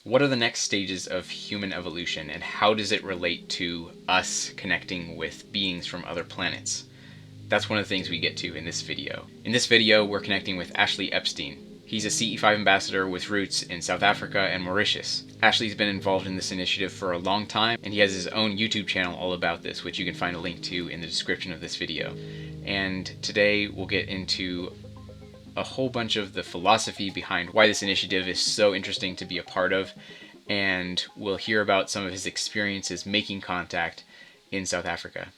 What are the next stages of human evolution, and how does it relate to us connecting with beings from other planets? That's one of the things we get to in this video. In this video, we're connecting with Ashley Epstein. He's a CE5 ambassador with roots in South Africa and Mauritius. Ashley's been involved in this initiative for a long time, and he has his own YouTube channel all about this, which you can find a link to in the description of this video. And today we'll get into a whole bunch of the philosophy behind why this initiative is so interesting to be a part of, and we'll hear about some of his experiences making contact in South Africa.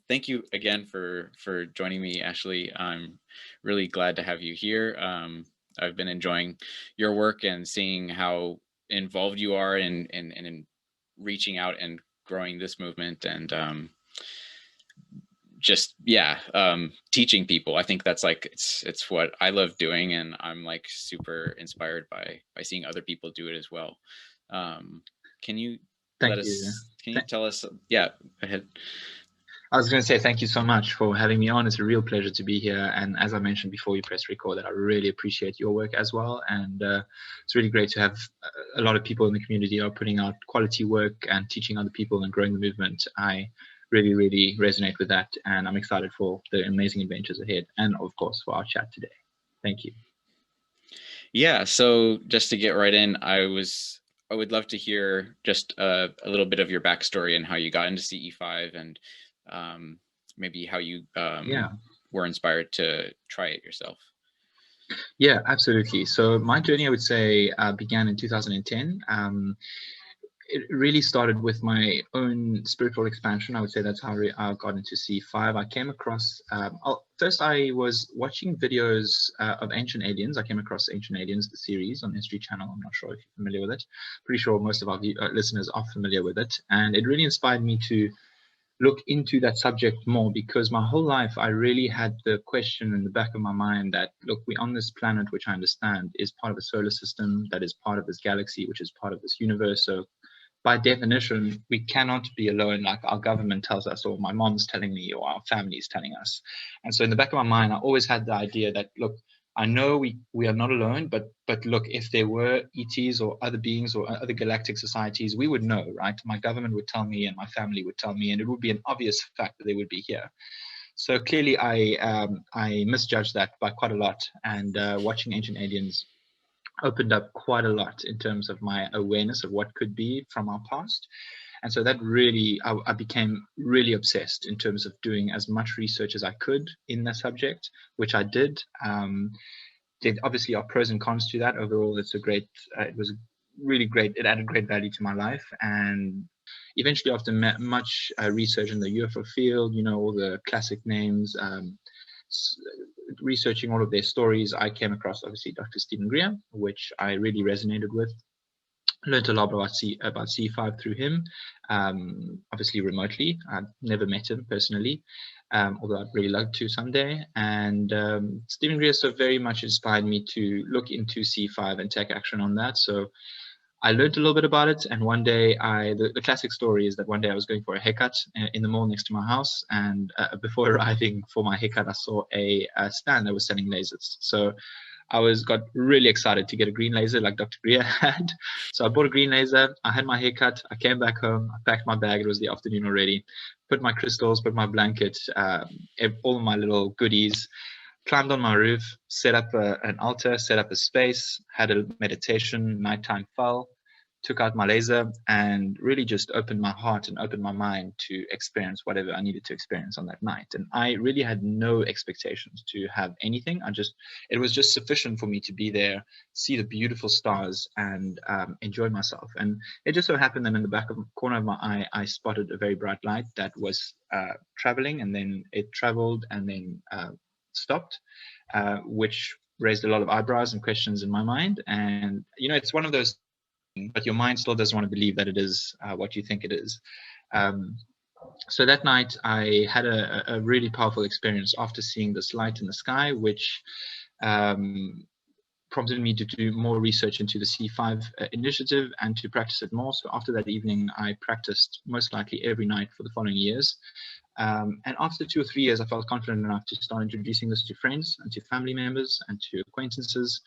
Thank you again for joining me, Ashley. I'm really glad to have you here. I've been enjoying your work and seeing how involved you are in reaching out and growing this movement, and just teaching people. I think that's like it's what I love doing, and I'm like super inspired by seeing other people do it as well. Can you Thank you. can you tell us? Yeah, go ahead. I was going to say thank you so much for having me on. It's a real pleasure to be here. And as I mentioned before you press record, that I really appreciate your work as well. And it's really great to have a lot of people in the community are putting out quality work and teaching other people and growing the movement. I really, really resonate with that. And I'm excited for the amazing adventures ahead. And of course, for our chat today. Thank you. Yeah. So just to get right in, I would love to hear just a little bit of your backstory and how you got into CE5, and maybe how you were inspired to try it yourself. Yeah, absolutely. So my journey, I would say, began in 2010. It really started with my own spiritual expansion. I would say that's how I got into C5. I came across, first I was watching videos of Ancient Aliens. I came across Ancient Aliens, the series on History Channel. I'm not sure if you're familiar with it. Pretty sure most of our listeners are familiar with it. And it really inspired me to look into that subject more, because my whole life I really had the question in the back of my mind that, look, we're on this planet, which I understand is part of a solar system, that is part of this galaxy, which is part of this universe. So by definition, we cannot be alone like our government tells us, or my mom's telling me, or our family is telling us. And so in the back of my mind, I always had the idea that, look, I know we are not alone, but look, if there were ETs or other beings or other galactic societies, we would know, right? My government would tell me, and my family would tell me, and it would be an obvious fact that they would be here. So clearly, I misjudged that by quite a lot, and watching Ancient Aliens opened up quite a lot in terms of my awareness of what could be from our past. And so that really, I became really obsessed in terms of doing as much research as I could in the subject, which I did. There obviously are pros and cons to that. Overall, it was really great. It added great value to my life. And eventually, after much research in the UFO field, all the classic names, researching all of their stories, I came across obviously Dr. Stephen Greer, which I really resonated with. Learned a lot about C5 through him, obviously remotely. I've never met him personally, although I'd really like to someday. And Stephen Greer so very much inspired me to look into C5 and take action on that. So I learned a little bit about it, and one day the classic story is that one day I was going for a haircut in the mall next to my house, and before arriving for my haircut, I saw a stand that was selling lasers. So I got really excited to get a green laser like Dr. Greer had. So I bought a green laser. I had my haircut. I came back home. I packed my bag. It was the afternoon already. Put my crystals, put my blanket, all my little goodies. Climbed on my roof, set up an altar, set up a space, had a meditation, nighttime fell, took out my laser, and really just opened my heart and opened my mind to experience whatever I needed to experience on that night. And I really had no expectations to have anything. It was just sufficient for me to be there, see the beautiful stars, and enjoy myself. And it just so happened that in the back of the corner of my eye, I spotted a very bright light that was traveling, and then it traveled and then stopped, which raised a lot of eyebrows and questions in my mind. And it's one of those, but your mind still doesn't want to believe that it is what you think it is. So that night I had a really powerful experience after seeing this light in the sky, which prompted me to do more research into the C5 initiative and to practice it more. So after that evening, I practiced most likely every night for the following years. And after 2 or 3 years, I felt confident enough to start introducing this to friends and to family members and to acquaintances.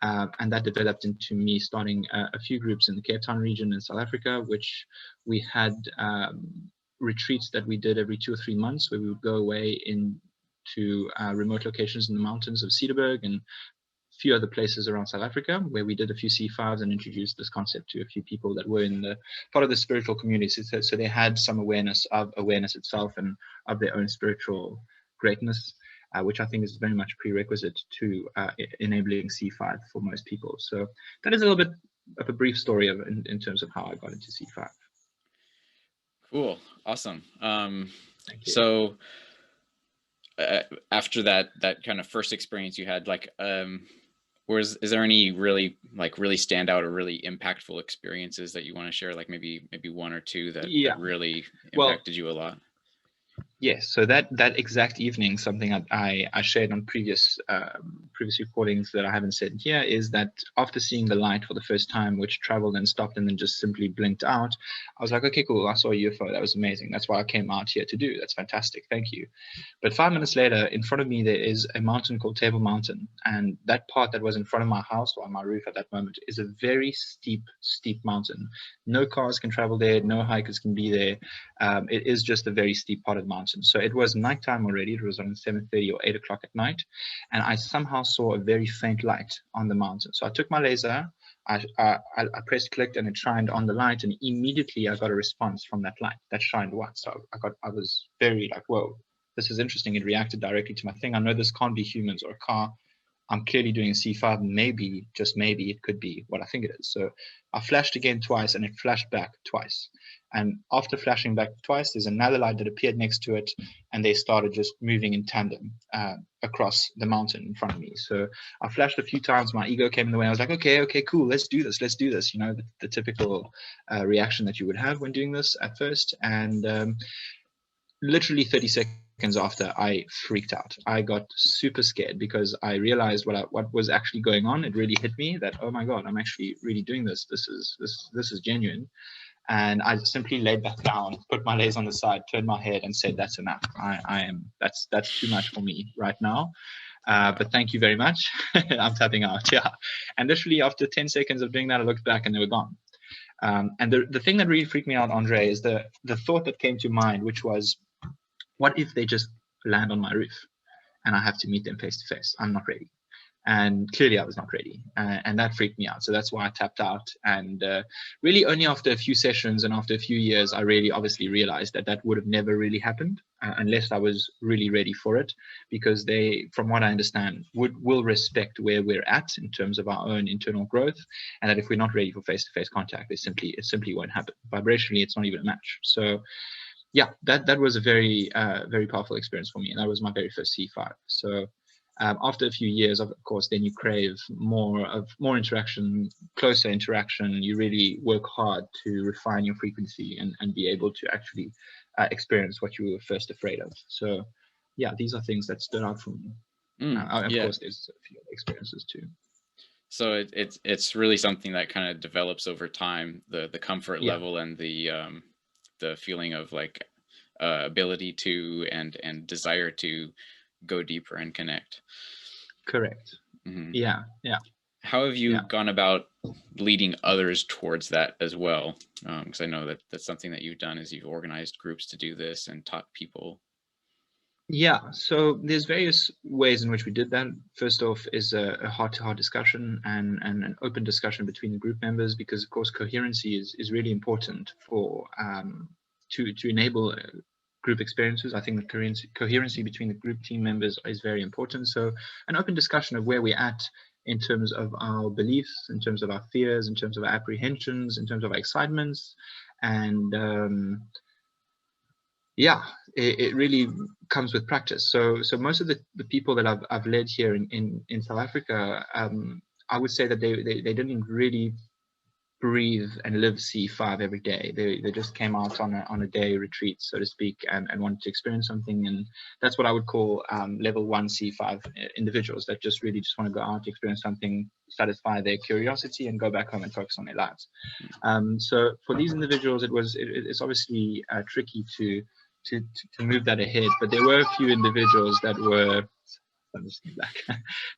And that developed into me starting a few groups in the Cape Town region in South Africa, which we had retreats that we did every 2 or 3 months, where we would go away into remote locations in the mountains of Cedarburg and few other places around South Africa, where we did a few C5s and introduced this concept to a few people that were in the part of the spiritual community. So they had some awareness of awareness itself and of their own spiritual greatness, which I think is very much prerequisite to enabling C5 for most people. So that is a little bit of a brief story of in terms of how I got into C5. Cool. Awesome. Thank you. So after that kind of first experience you had, like, is there any really standout or really impactful experiences that you want to share? Like maybe one or two that really impacted you a lot? Yes, so that exact evening, something I shared on previous recordings that I haven't said here, is that after seeing the light for the first time, which traveled and stopped and then just simply blinked out, I was like, okay, cool, I saw a UFO. That was amazing. That's what I came out here to do. That's fantastic. Thank you. But 5 minutes later, in front of me, there is a mountain called Table Mountain. And that part that was in front of my house or on my roof at that moment is a very steep mountain. No cars can travel there. No hikers can be there. It is just a very steep part of the mountain. So it was nighttime already. It was around 7:30 or 8 o'clock at night. And I somehow saw a very faint light on the mountain. So I took my laser, I pressed clicked, and it shined on the light. And immediately I got a response from that light that shined white. So I was very like, whoa, this is interesting. It reacted directly to my thing. I know this can't be humans or a car. I'm clearly doing a C5. Maybe, just maybe, it could be what I think it is. So I flashed again twice, and it flashed back twice. And after flashing back twice, there's another light that appeared next to it, and they started just moving in tandem across the mountain in front of me. So I flashed a few times. My ego came in the way. I was like, okay, cool, let's do this. You know, the typical reaction that you would have when doing this at first. And literally 30 seconds after, I freaked out. I got super scared because I realized what was actually going on. It really hit me that, oh my God, I'm actually really doing this. This is genuine. And I simply laid back down, put my legs on the side, turned my head, and said, "That's enough. That's too much for me right now. But thank you very much." I'm tapping out. Yeah. And literally after 10 seconds of doing that, I looked back and they were gone. And the thing that really freaked me out, Andre, is the thought that came to mind, which was, what if they just land on my roof and I have to meet them face to face? I'm not ready. And clearly I was not ready, and that freaked me out. So that's why I tapped out. And really only after a few sessions and after a few years, I really obviously realized that would have never really happened unless I was really ready for it, because they, from what I understand, will respect where we're at in terms of our own internal growth, and that if we're not ready for face-to-face contact, it simply won't happen. Vibrationally, it's not even a match. So yeah, that was a very very powerful experience for me, and that was my very first C5. So after a few years, of course, then you crave more interaction, closer interaction. You really work hard to refine your frequency and be able to actually experience what you were first afraid of. So yeah, these are things that stood out for me. Of course, there's a few other experiences too. So it's really something that kind of develops over time, the comfort level and the feeling of like ability to and desire to go deeper and connect. Correct. Mm-hmm. Yeah. How have you gone about leading others towards that as well? Because I know that's something that you've done, is you've organized groups to do this and taught people. Yeah, so there's various ways in which we did that. First off is a heart-to-heart discussion and an open discussion between the group members, because of course coherency is really important for to enable group experiences. I think the coherency between the group team members is very important. So an open discussion of where we're at in terms of our beliefs, in terms of our fears, in terms of our apprehensions, in terms of our excitements, and it really comes with practice. So most of the people that I've led here in South Africa, I would say that they didn't really breathe and live C5 every day. They just came out on a day retreat, so to speak, and wanted to experience something. And that's what I would call level 1 C5 individuals that just really just want to go out, experience something, satisfy their curiosity, and go back home and focus on their lives. So for these individuals, it's obviously tricky to move that ahead, but there were a few individuals that were a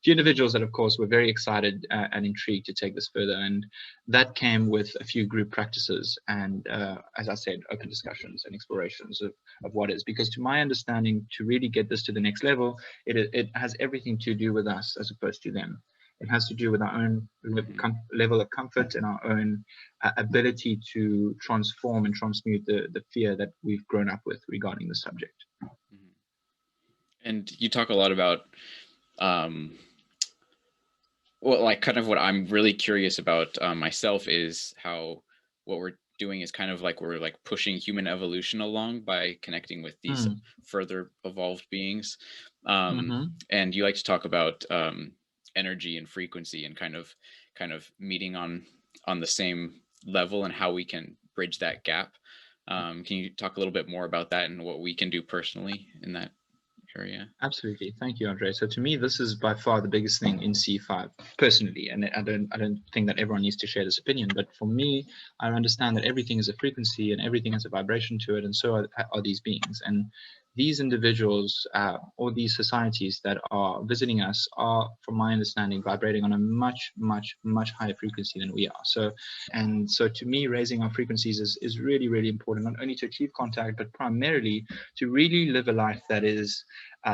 few individuals that, of course, were very excited and intrigued to take this further, and that came with a few group practices and, as I said, open discussions and explorations of what is. Because to my understanding, to really get this to the next level, it has everything to do with us as opposed to them. It has to do with our own level of comfort and our own ability to transform and transmute the fear that we've grown up with regarding the subject. And you talk a lot about, well, like kind of what I'm really curious about myself is how what we're doing is kind of like we're like pushing human evolution along by connecting with these further evolved beings. And you like to talk about energy and frequency and kind of meeting on the same level and how we can bridge that gap. Can you talk a little bit more about that and what we can do personally in that area? Absolutely. Thank you, Andre. So to me, this is by far the biggest thing in C5 personally. And I don't think that everyone needs to share this opinion, but for me, I understand that everything is a frequency and everything has a vibration to it. And so are these beings. And these individuals or these societies that are visiting us are, from my understanding, vibrating on a much, much, much higher frequency than we are. So to me, raising our frequencies is really, really important, not only to achieve contact, but primarily to really live a life that is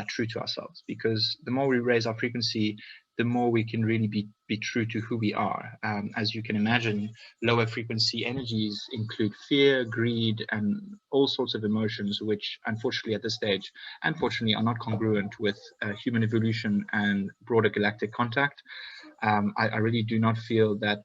true to ourselves. Because the more we raise our frequency, the more we can really be true to who we are. As you can imagine, lower frequency energies include fear, greed, and all sorts of emotions, which unfortunately at this stage, unfortunately, are not congruent with human evolution and broader galactic contact. I really do not feel that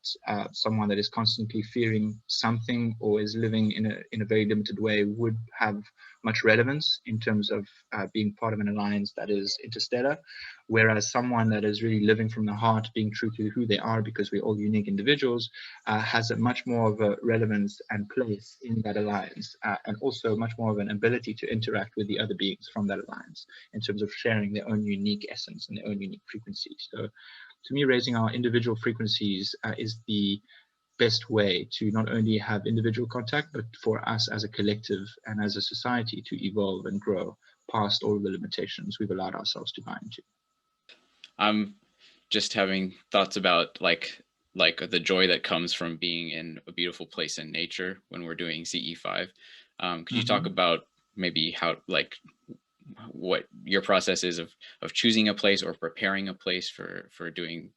someone that is constantly fearing something or is living in a very limited way would have much relevance in terms of being part of an alliance that is interstellar, whereas someone that is really living from the heart, being true to who they are, because we're all unique individuals, has a much more of a relevance and place in that alliance, and also much more of an ability to interact with the other beings from that alliance in terms of sharing their own unique essence and their own unique frequencies. So to me, raising our individual frequencies is the best way to not only have individual contact, but for us as a collective and as a society to evolve and grow past all of the limitations we've allowed ourselves to buy into. I'm just having thoughts about like the joy that comes from being in a beautiful place in nature when we're doing CE5. Could you talk about maybe how what your process is of choosing a place or preparing a place for doing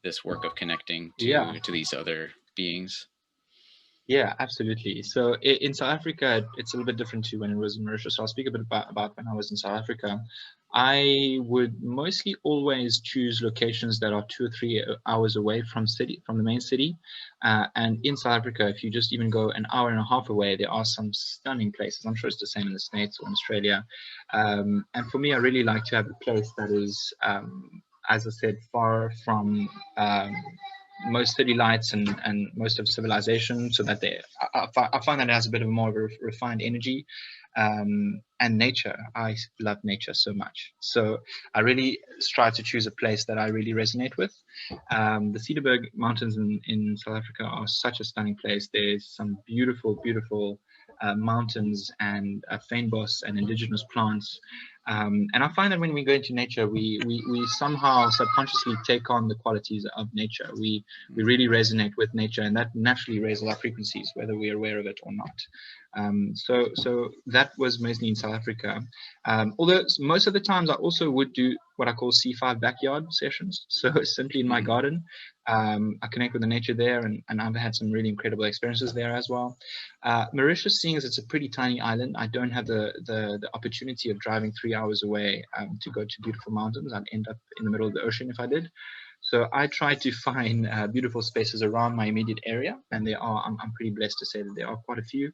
this work of connecting to these other beings? Yeah, absolutely. So in South Africa, it's a little bit different to when it was in Mauritius. So I'll speak a bit about when I was in South Africa. I would mostly always choose locations that are 2 or 3 hours away from the main city. And in South Africa, if you just even go an hour and a half away, there are some stunning places. I'm sure it's the same in the States or in Australia. And for me, I really like to have a place that is, as I said, far from most city lights and most of civilization, so that I find that it has a bit of more of a refined energy. And nature, I love nature so much, so I really strive to choose a place that I really resonate with. The Cederberg Mountains in South Africa are such a stunning place. There's some beautiful mountains and fynbos and indigenous plants. And I find that when we go into nature, we somehow subconsciously take on the qualities of nature. We really resonate with nature, and that naturally raises our frequencies, whether we are aware of it or not. So that was mostly in South Africa. Although most of the times I also would do what I call C5 backyard sessions. So simply in my garden, I connect with the nature there, and I've had some really incredible experiences there as well. Mauritius, seeing as it's a pretty tiny island, I don't have the opportunity of driving 3 hours away to go to beautiful mountains. I'd end up in the middle of the ocean if I did. So I try to find beautiful spaces around my immediate area, and there are. I'm pretty blessed to say that there are quite a few.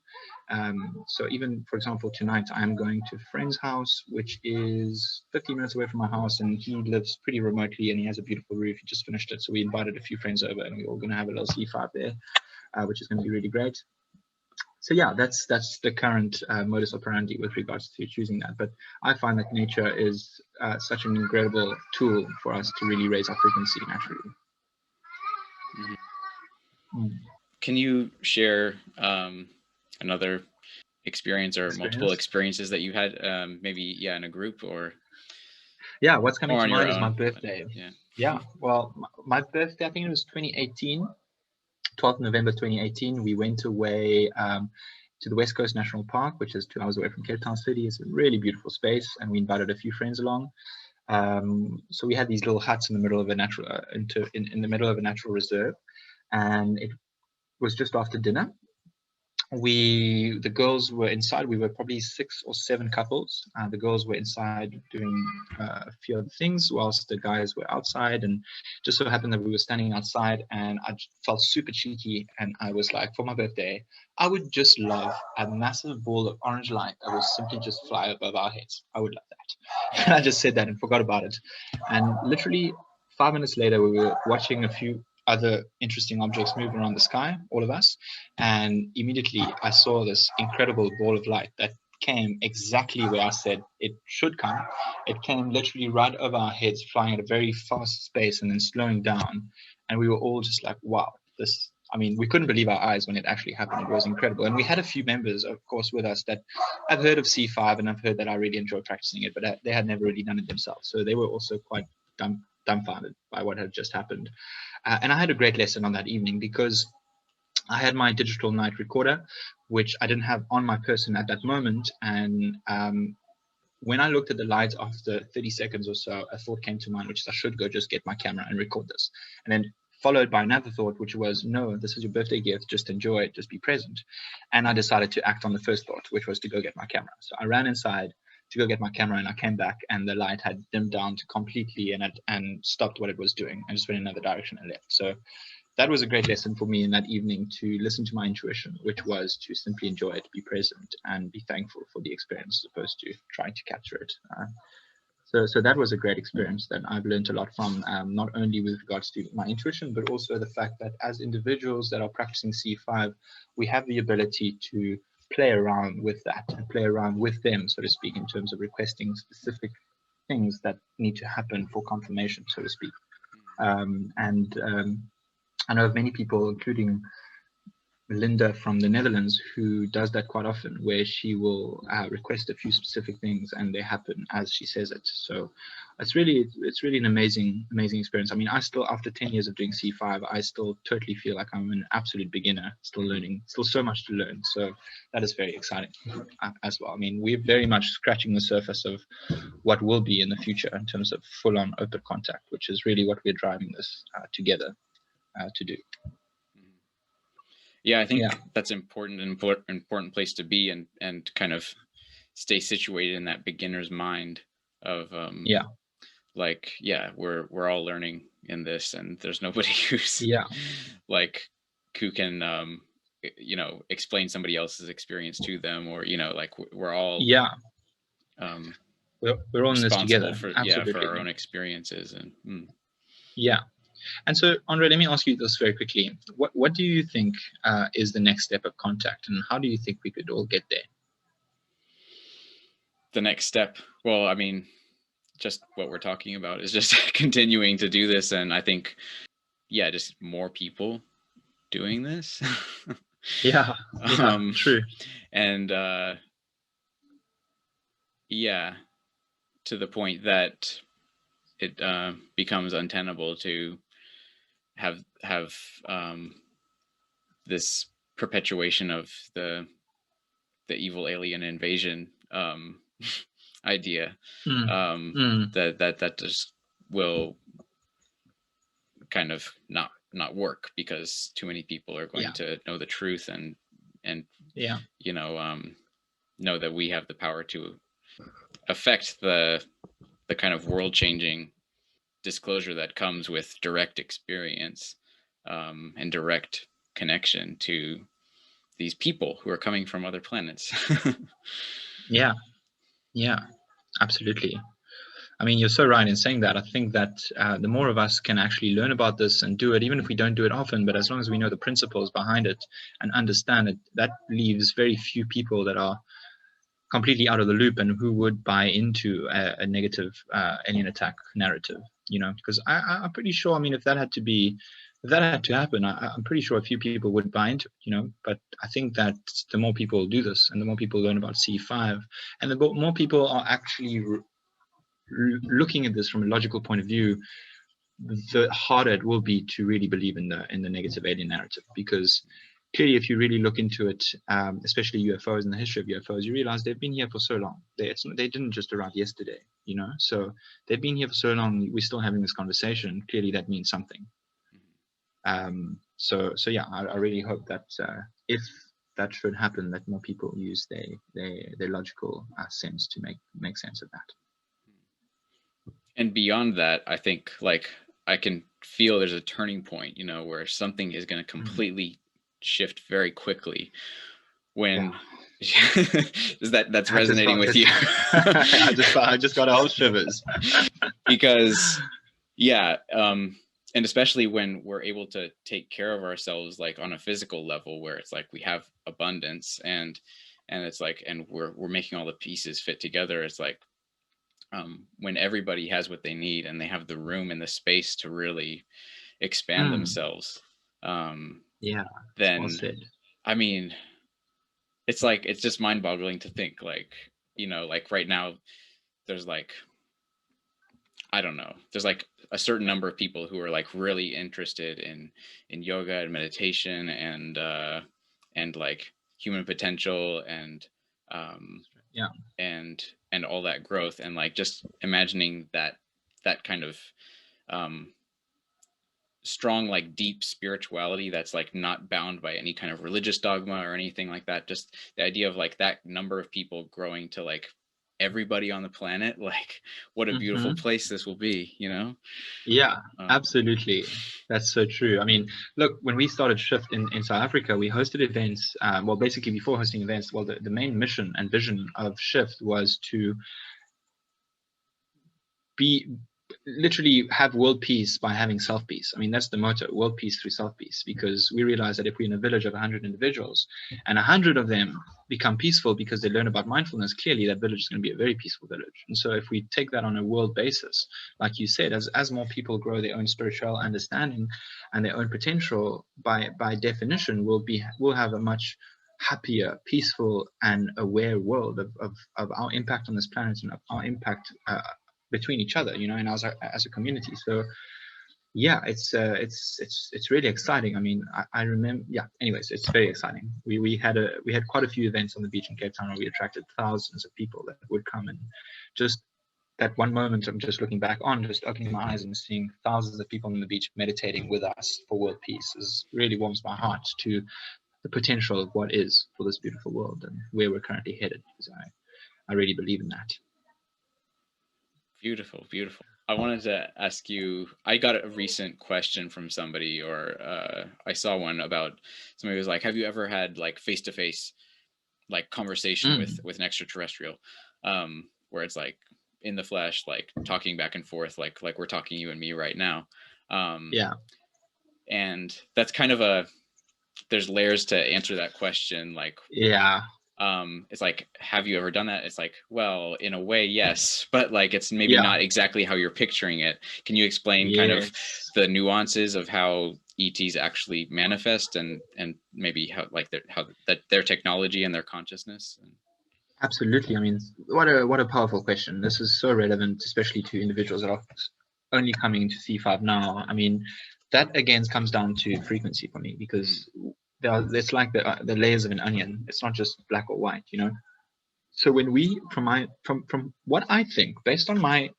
So even, for example, tonight I'm going to a friend's house, which is 15 minutes away from my house, and he lives pretty remotely, and he has a beautiful roof. He just finished it, so we invited a few friends over, and we're all going to have a little C5 there, which is going to be really great. So yeah, that's the current modus operandi with regards to choosing that. But I find that nature is such an incredible tool for us to really raise our frequency naturally. Can you share another experience or multiple experiences that you had, maybe in a group or what's coming to mind is my birthday. Yeah. Well, my birthday, I think it was 2018, 12th November 2018. We went away to the West Coast National Park, which is 2 hours away from Cape Town City. It's a really beautiful space, and we invited a few friends along. So we had these little huts in the middle of a natural in the middle of a natural reserve, and it was just after dinner. The girls were inside. We were probably 6 or 7 couples. The girls were inside doing a few other things whilst the guys were outside, and just so happened that we were standing outside, and I felt super cheeky, and I was like, for my birthday I would just love a massive ball of orange light that will simply just fly above our heads. I would love that. And I just said that and forgot about it, and literally 5 minutes later we were watching a few other interesting objects move around the sky, all of us, and immediately I saw this incredible ball of light that came exactly where I said it should come. It came literally right over our heads, flying at a very fast pace and then slowing down, and we were all just like, wow, this, I mean, we couldn't believe our eyes when it actually happened. It was incredible. And we had a few members, of course, with us that I've heard of C5, and I've heard that I really enjoy practicing it, but they had never really done it themselves, so they were also quite dumbfounded by what had just happened. And I had a great lesson on that evening, because I had my digital night recorder, which I didn't have on my person at that moment. And when I looked at the lights after 30 seconds or so, a thought came to mind, which is I should go just get my camera and record this. And then followed by another thought, which was, no, this is your birthday gift. Just enjoy it. Just be present. And I decided to act on the first thought, which was to go get my camera. So I ran inside to go get my camera, and I came back, and the light had dimmed down to completely and stopped what it was doing and just went in another direction and left. So that was a great lesson for me in that evening, to listen to my intuition, which was to simply enjoy it, be present, and be thankful for the experience, as opposed to trying to capture it. So that was a great experience that I've learned a lot from, not only with regards to my intuition, but also the fact that as individuals that are practicing C5, we have the ability to play around with that and play around with them, so to speak, in terms of requesting specific things that need to happen for confirmation, so to speak. I know of many people, including Linda from the Netherlands, who does that quite often, where she will request a few specific things and they happen as she says it. So it's really an amazing experience. I mean, I still, after 10 years of doing C5, I still totally feel like I'm an absolute beginner, still learning, still so much to learn. So that is very exciting as well. I mean, we're very much scratching the surface of what will be in the future in terms of full-on open contact, which is really what we're driving this together to do. Yeah, I think that's important place to be, and kind of stay situated in that beginner's mind of like, we're all learning in this, and there's nobody who's like who can explain somebody else's experience to them, or like we're all we're all in this together for our own experiences. And and so, Andre, let me ask you this very quickly. What do you think is the next step of contact, and how do you think we could all get there? The next step, well, I mean, just what we're talking about is just continuing to do this, and I think just more people doing this. True. And to the point that it becomes untenable to have this perpetuation of the evil alien invasion idea. That just will kind of not work, because too many people are going to know the truth and know that we have the power to affect the kind of world changing disclosure that comes with direct experience, and direct connection to these people who are coming from other planets. Yeah, yeah, absolutely. I mean, you're so right in saying that. I think that the more of us can actually learn about this and do it, even if we don't do it often, but as long as we know the principles behind it and understand it, that leaves very few people that are completely out of the loop and who would buy into a negative alien attack narrative. Because I'm pretty sure. I mean, if that had to happen, I'm pretty sure a few people would buy into it. But I think that the more people do this, and the more people learn about C5, and the more people are actually looking at this from a logical point of view, the harder it will be to really believe in the negative alien narrative. Because clearly, if you really look into it, especially UFOs and the history of UFOs, you realize they've been here for so long. They didn't just arrive yesterday, So they've been here for so long. We're still having this conversation. Clearly, that means something. So yeah, I really hope that if that should happen, that more people use their logical sense to make sense of that. And beyond that, I think like I can feel there's a turning point, where something is going to completely shift very quickly. When is that's resonating with you? I just got all shivers. Because and especially when we're able to take care of ourselves, like on a physical level, where it's like we have abundance and it's like, and we're making all the pieces fit together. It's like, when everybody has what they need and they have the room and the space to really expand themselves, then well said. I mean, it's like, it's just mind-boggling to think, like, like right now there's like, I don't know, there's like a certain number of people who are like really interested in yoga and meditation and like human potential and and all that growth, and like just imagining that kind of strong, like deep spirituality that's like not bound by any kind of religious dogma or anything like that. Just the idea of like that number of people growing to like everybody on the planet, like what a beautiful place this will be, Yeah, absolutely. That's so true. I mean, look, when we started Shift in South Africa, we hosted events. Well, basically before hosting events, well, the main mission and vision of Shift was to literally have world peace by having self peace. I mean, that's the motto: world peace through self peace. Because we realize that if we're in a village of 100 individuals and 100 of them become peaceful because they learn about mindfulness, clearly that village is going to be a very peaceful village. And so if we take that on a world basis, like you said, as more people grow their own spiritual understanding and their own potential, by definition, we'll have a much happier, peaceful, and aware world of our impact on this planet and of our impact between each other, and as a community. So yeah, it's really exciting. I mean, I remember, anyways, it's very exciting. We had quite a few events on the beach in Cape Town where we attracted thousands of people that would come, and just that one moment I'm just looking back on, just opening my eyes and seeing thousands of people on the beach meditating with us for world peace really warms my heart to the potential of what is for this beautiful world and where we're currently headed, because I really believe in that. Beautiful. I wanted to ask you, I got a recent question from somebody, or I saw one about somebody who was like, have you ever had like face-to-face like conversation with an extraterrestrial, where it's like in the flesh, like talking back and forth, like we're talking, you and me right now. And that's kind of there's layers to answer that question. Like, it's like, have you ever done that? It's like, well, in a way, yes, but like it's maybe not exactly how you're picturing it. Can you explain kind of the nuances of how ETs actually manifest, and maybe how their technology and their consciousness? Absolutely. I mean, what a powerful question. This is so relevant, especially to individuals that are only coming into C5 now. I mean, that again comes down to frequency for me, because it's like the layers of an onion. It's not just black or white, So when from what I think, based on my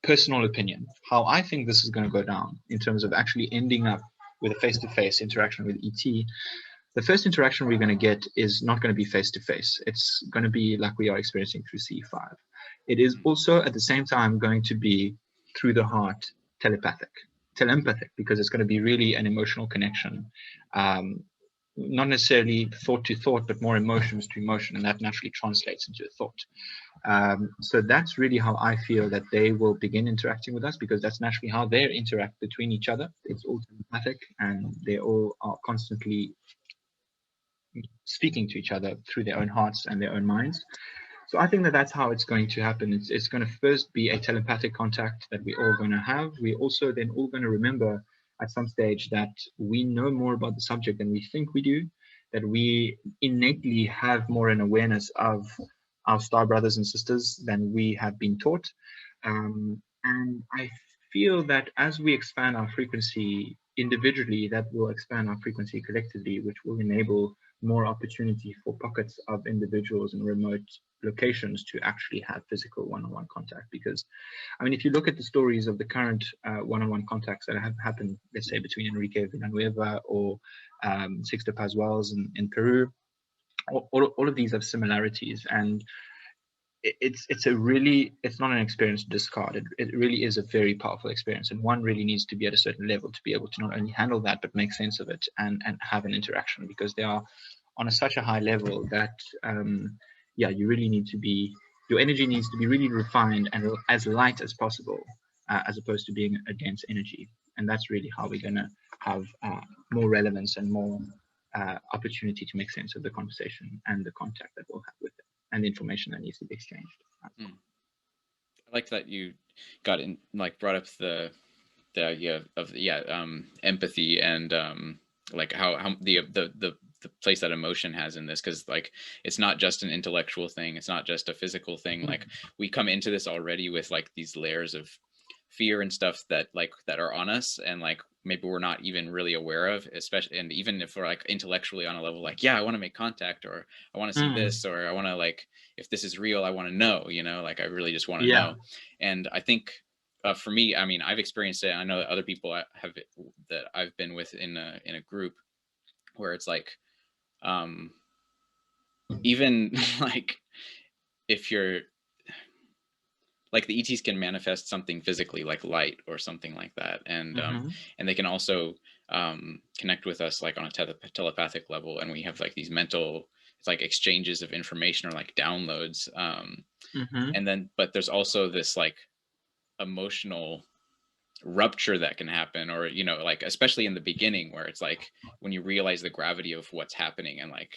personal opinion, how I think this is going to go down in terms of actually ending up with a face-to-face interaction with ET, the first interaction we're going to get is not going to be face-to-face. It's going to be like we are experiencing through C5. It is also at the same time going to be through the heart telepathic, because it's going to be really an emotional connection. Not necessarily thought to thought, but more emotions to emotion, and that naturally translates into a thought. So that's really how I feel that they will begin interacting with us, because that's naturally how they interact between each other. It's all telepathic, and they all are constantly speaking to each other through their own hearts and their own minds. So I think that that's how it's going to happen. It's going to first be a telepathic contact that we're all going to have. We're also then all going to remember at some stage that we know more about the subject than we think we do, that we innately have more an awareness of our star brothers and sisters than we have been taught. And I feel that as we expand our frequency individually, that will expand our frequency collectively, which will enable more opportunity for pockets of individuals in remote locations to actually have physical one-on-one contact. Because, I mean, if you look at the stories of the current one-on-one contacts that have happened, let's say between Enrique Villanueva or Sixto Pazuel's in Peru, all of these have similarities. And it's not an experience to discard. It really is a very powerful experience, and one really needs to be at a certain level to be able to not only handle that but make sense of it and have an interaction, because they are on such a high level that you really need to be, your energy needs to be really refined and as light as possible, as opposed to being a dense energy. And that's really how we're going to have more relevance and more opportunity to make sense of the conversation and the contact that we'll have with it and the information that needs to be exchanged. I like that you got in, like, brought up the idea of empathy and like how the place that emotion has in this, because like it's not just an intellectual thing, it's not just a physical thing. Like we come into this already with like these layers of fear and stuff that are on us, and like maybe we're not even really aware of, especially, and even if we're like intellectually on a level like, yeah, I want to make contact, or I want to see this, or I want to, like, if this is real, I want to know, like I really just want to know. And I think for me, I mean, I've experienced it. I know that other people have that I've been with in a group where it's like even like if you're like, the ETs can manifest something physically like light or something like that, and they can also connect with us like on a telepathic level, and we have like these mental, it's like exchanges of information or like downloads, and then but there's also this like emotional rupture that can happen, or like especially in the beginning, where it's like when you realize the gravity of what's happening, and like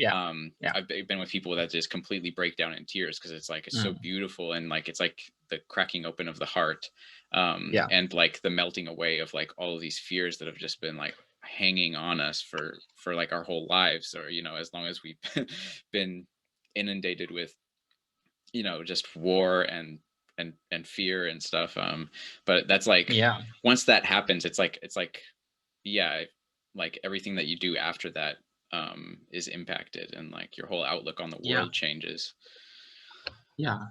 I've been with people that just completely break down in tears, because it's like it's so beautiful, and like it's like the cracking open of the heart, and like the melting away of like all of these fears that have just been like hanging on us for like our whole lives, or as long as we've been inundated with just war and fear and stuff. But that's like, once that happens, it's like like everything that you do after that is impacted, and like your whole outlook on the world changes.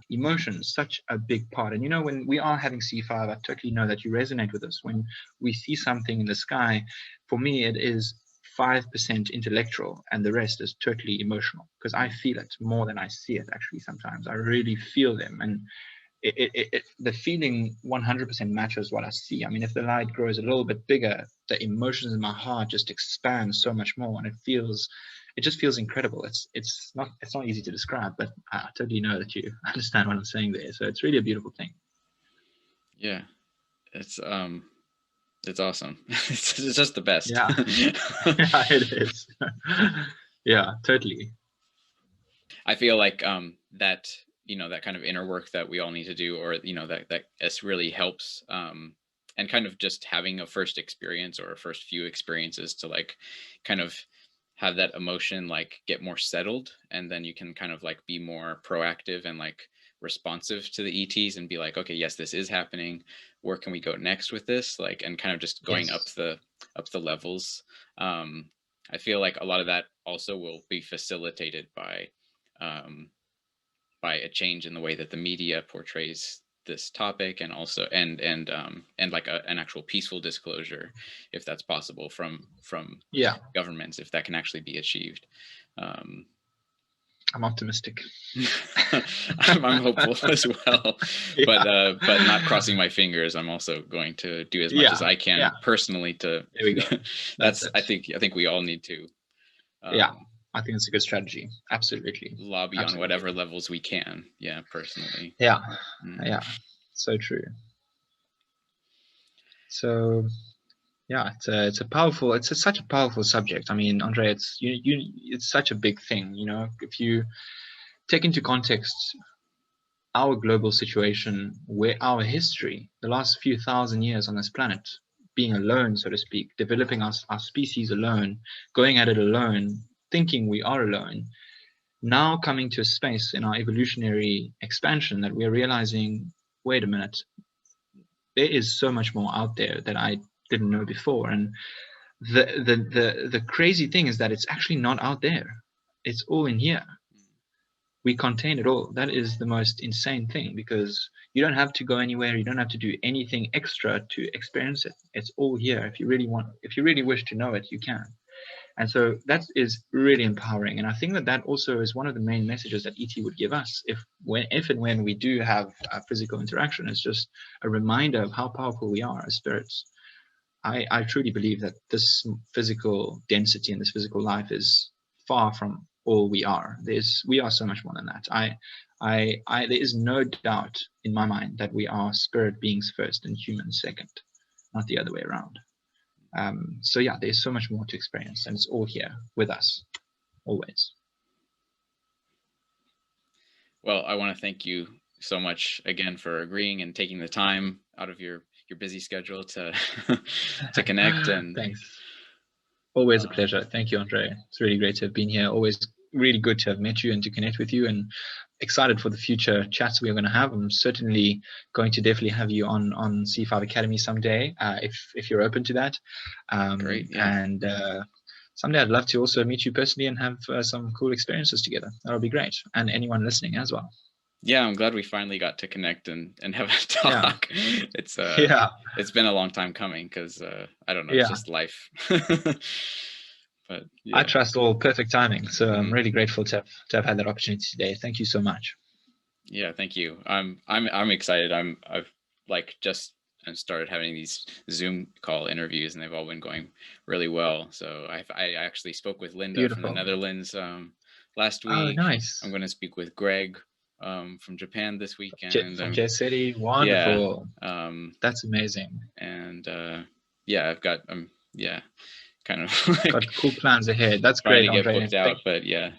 Emotion is such a big part. And when we are having C5, I totally know that you resonate with us. When we see something in the sky, for me it is 5% intellectual and the rest is totally emotional, because I feel it more than I see it. Actually, sometimes I really feel them, and the feeling 100% matches what I see. I mean, if the light grows a little bit bigger, the emotions in my heart just expand so much more, and it just feels incredible. It's not easy to describe, but I totally know that you understand what I'm saying there. So it's really a beautiful thing. Yeah, it's awesome. It's just the best. Yeah, yeah, it is. Yeah, totally. I feel like that that kind of inner work that we all need to do, or that this really helps, and kind of just having a first experience or a first few experiences to like kind of have that emotion like get more settled, and then you can kind of like be more proactive and like responsive to the ETs, and be like, okay, yes, this is happening, where can we go next with this, like, and kind of just going up the levels. I feel like a lot of that also will be facilitated by a change in the way that the media portrays this topic, and also and like an actual peaceful disclosure, if that's possible, from governments, if that can actually be achieved. I'm optimistic. I'm hopeful as well, Yeah, but not crossing my fingers. I'm also going to do as much as yeah, I yeah. can personally to. There we go. That's That's it. I think we all need to Yeah, um, I think it's a good strategy. Absolutely, lobby on absolutely. whatever levels we can. Yeah, personally. Yeah, Mm. yeah. So true. So yeah, it's such a powerful subject. I mean, Andre, it's such a big thing. You know, if you take into context our global situation, where our history, the last few thousand years on this planet, being alone, so to speak, developing our species alone, going at it alone, thinking we are alone, now coming to a space in our evolutionary expansion that we're realizing, wait a minute, there is so much more out there that I didn't know before. And the crazy thing is that it's actually not out there. It's all in here. We contain it all. That is the most insane thing, because you don't have to go anywhere. You don't have to do anything extra to experience it. It's all here. If you really wish to know it, you can. And so that is really empowering. And I think that that also is one of the main messages that ET would give us if and when we do have a physical interaction. It's just a reminder of how powerful we are as spirits. I truly believe that this physical density and this physical life is far from all we are. We are so much more than that. There is no doubt in my mind that we are spirit beings first and humans second, not the other way around. So yeah, there's so much more to experience, and it's all here with us, always. Well, I want to thank you so much again for agreeing and taking the time out of your busy schedule to to connect and Thanks. Always a um, pleasure. Thank you, Andre. It's really great to have been here. Always really good to have met you and to connect with you, and excited for the future chats we are going to have. I'm certainly going to definitely have you on C5 Academy someday, if you're open to that. great. Yeah. And someday I'd love to also meet you personally and have some cool experiences together. That'll be great. And anyone listening as well. Yeah, I'm glad we finally got to connect and have a Yeah. talk. It's Yeah. it's been a long time coming because I don't know, it's Yeah. just life. But I yeah. trust all perfect timing. So I'm Mm. really grateful to have had that opportunity today. Thank you so much. Yeah, thank you. I'm excited. I've like just started having these Zoom call interviews, and they've all been going really well. So I actually spoke with Linda from the Beautiful. Netherlands last Oh, week. I'm nice. going to speak with Greg from Japan this weekend. From Jay City. Yeah, Wonderful. um, That's amazing. and yeah, I've got yeah, kind of like Got cool plans ahead. That's trying great, to get Andre. booked out, but yeah,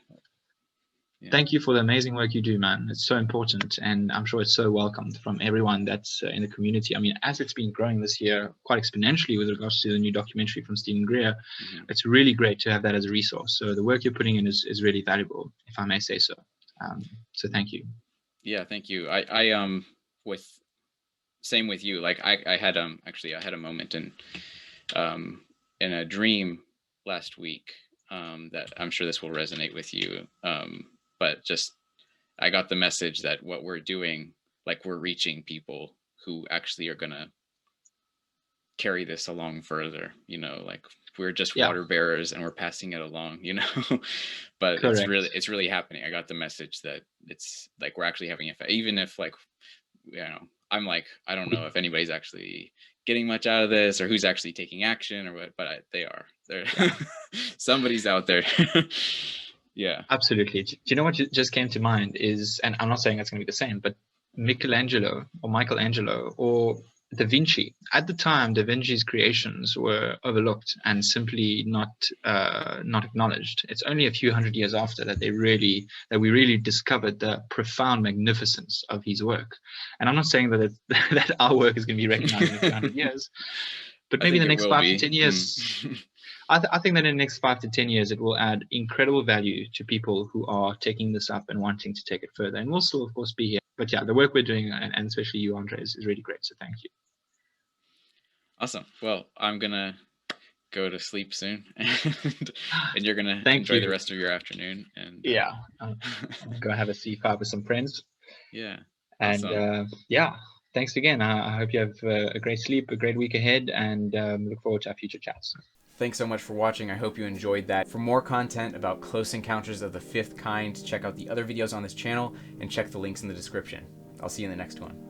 yeah, Thank you for the amazing work you do, man. It's so important, and I'm sure it's so welcomed from everyone that's in the community. I mean, as it's been growing this year quite exponentially with regards to the new documentary from Stephen Greer, hmm it's really great to have that as a resource. So the work you're putting in is really valuable, if I may say so. So thank you. yeah. Thank you. With same with you. Like I had actually I had a moment um in a dream last week that I'm sure this will resonate with you. But just I got the message that what we're doing, like we're reaching people who actually are gonna carry this along further. You know, like we're just Yeah, water bearers and we're passing it along. You know, but correct. it's really happening. I got the message that it's like we're actually having effect, even if like I'm like, I don't know if anybody's actually getting much out of this or who's actually taking action or what, but they are. They're Yeah, somebody's out there. Yeah. absolutely. Do you know what just came to mind is, and I'm not saying it's going to be the same, but Michelangelo or Da Vinci. At the time, Da Vinci's creations were overlooked and simply not acknowledged. It's only a few hundred years after that we really discovered the profound magnificence of his work. And I'm not saying that that our work is going to be recognized in a few hundred years, but I maybe in think the it next will five to be. 10 years. I think that in the next 5 to 10 years, it will add incredible value to people who are taking this up and wanting to take it further. And we'll still, of course, be here. But yeah, the work we're doing, and especially you, Andre, is really great. So thank you. Awesome. Well, I'm gonna go to sleep soon, and you're gonna Thank enjoy the you. rest of your afternoon. And Yeah, I'm gonna go have a C5 with some friends. yeah, And awesome. yeah, thanks again. I hope you have a great sleep, a great week ahead, and look forward to our future chats. Thanks so much for watching. I hope you enjoyed that. For more content about close encounters of the fifth kind, check out the other videos on this channel and check the links in the description. I'll see you in the next one.